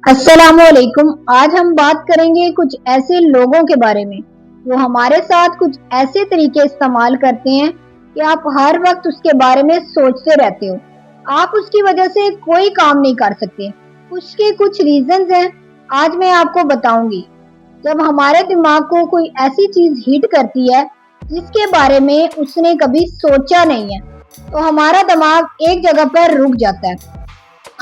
अस्सलाम वालेकुम। आज हम बात करेंगे कुछ ऐसे लोगों के बारे में वो हमारे साथ कुछ ऐसे तरीके इस्तेमाल करते हैं कि आप हर वक्त उसके बारे में सोचते रहते हो। आप उसकी वजह से कोई काम नहीं कर सकते। उसके कुछ रीजंस हैं, आज मैं आपको बताऊंगी। जब हमारे दिमाग को कोई ऐसी चीज हिट करती है जिसके बारे में उसने कभी सोचा नहीं है, तो हमारा दिमाग एक जगह पर रुक जाता है।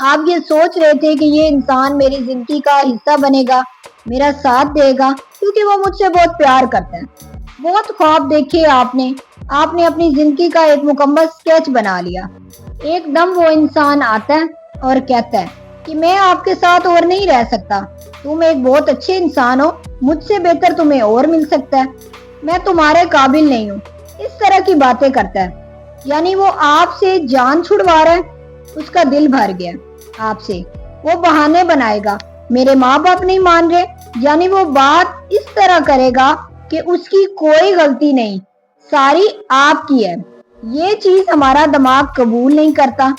आप ये सोच रहे थे कि ये इंसान मेरी जिंदगी का हिस्सा बनेगा, मेरा साथ देगा क्योंकि वो मुझसे बहुत प्यार करता है। बहुत ख्वाब देखे आपने आपने अपनी जिंदगी का एक मुकम्मल स्केच बना लिया। एकदम वो इंसान आता है और कहता है कि मैं आपके साथ और नहीं रह सकता, तुम एक बहुत अच्छे इंसान हो, मुझसे बेहतर तुम्हें और मिल सकता है, मैं तुम्हारे काबिल नहीं हूँ। इस तरह की बातें करता है, यानी वो आपसे जान छुड़वा रहा है। उसका दिल भर गया आपसे। वो बहाने बनाएगा, मेरे माँ बाप नहीं मान रहे, यानी वो बात इस तरह करेगा कि उसकी कोई गलती नहीं, सारी आपकी है। ये चीज हमारा दिमाग कबूल नहीं करता।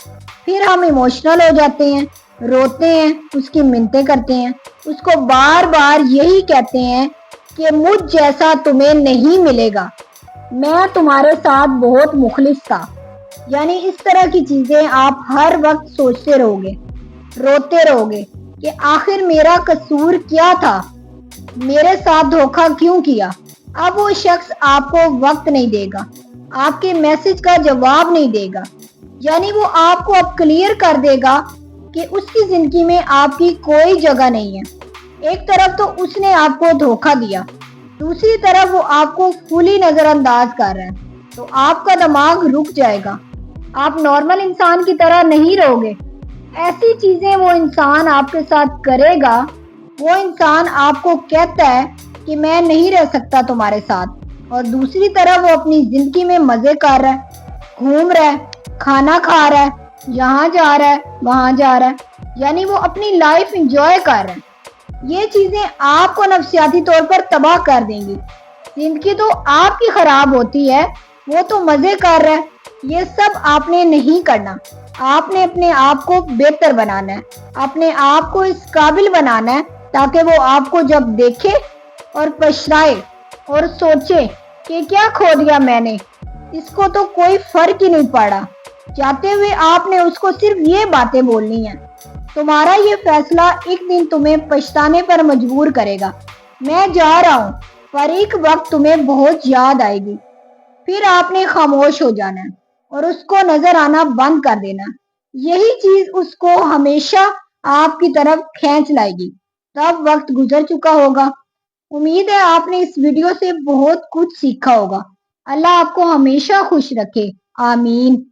फिर हम इमोशनल हो जाते हैं, रोते हैं, उसकी मिन्नतें करते हैं, उसको बार बार यही कहते हैं कि मुझ जैसा तुम्हें नहीं मिलेगा, मैं तुम्हारे साथ बहुत मुखलिस था। यानी इस तरह की चीजें आप हर वक्त सोचते रहोगे, रोते रहोगे कि आखिर मेरा कसूर क्या था, मेरे साथ धोखा क्यों किया। अब वो शख्स आपको वक्त नहीं देगा, आपके मैसेज का जवाब नहीं देगा, यानी वो आपको अब क्लियर कर देगा कि उसकी जिंदगी में आपकी कोई जगह नहीं है। एक तरफ तो उसने आपको धोखा दिया, दूसरी तरफ वो आपको फुली नजरअंदाज कर रहा है, तो आपका दिमाग रुक जाएगा। आप नॉर्मल इंसान की तरह नहीं रहोगे। ऐसी चीजें वो इंसान आपके साथ करेगा। वो इंसान आपको कहता है कि मैं नहीं रह सकता तुम्हारे साथ, और दूसरी तरफ वो अपनी जिंदगी में मजे कर रहा है, घूम रहा है, खाना खा रहा है, यहाँ जा रहा है, वहां जा रहा है, यानी वो अपनी लाइफ एंजॉय कर रहा है। ये चीजें आपको नफसियाती तौर पर तबाह कर देंगी। जिंदगी तो आपकी खराब होती है, वो तो मजे कर रहा है। ये सब आपने नहीं करना। आपने अपने आप को बेहतर बनाना है, अपने आप को इस काबिल बनाना है ताकि वो आपको जब देखे और पछताए और सोचे कि क्या खो दिया मैंने, इसको तो कोई फर्क ही नहीं पड़ा। जाते हुए आपने उसको सिर्फ ये बातें बोलनी है। तुम्हारा ये फैसला एक दिन तुम्हें पछताने पर मजबूर करेगा। मैं जा रहा हूँ, पर एक वक्त तुम्हें बहुत याद आएगी। फिर आपने खामोश हो जाना है और उसको नजर आना बंद कर देना। यही चीज उसको हमेशा आपकी तरफ खींच लाएगी। तब वक्त गुजर चुका होगा। उम्मीद है आपने इस वीडियो से बहुत कुछ सीखा होगा। अल्लाह आपको हमेशा खुश रखे। आमीन।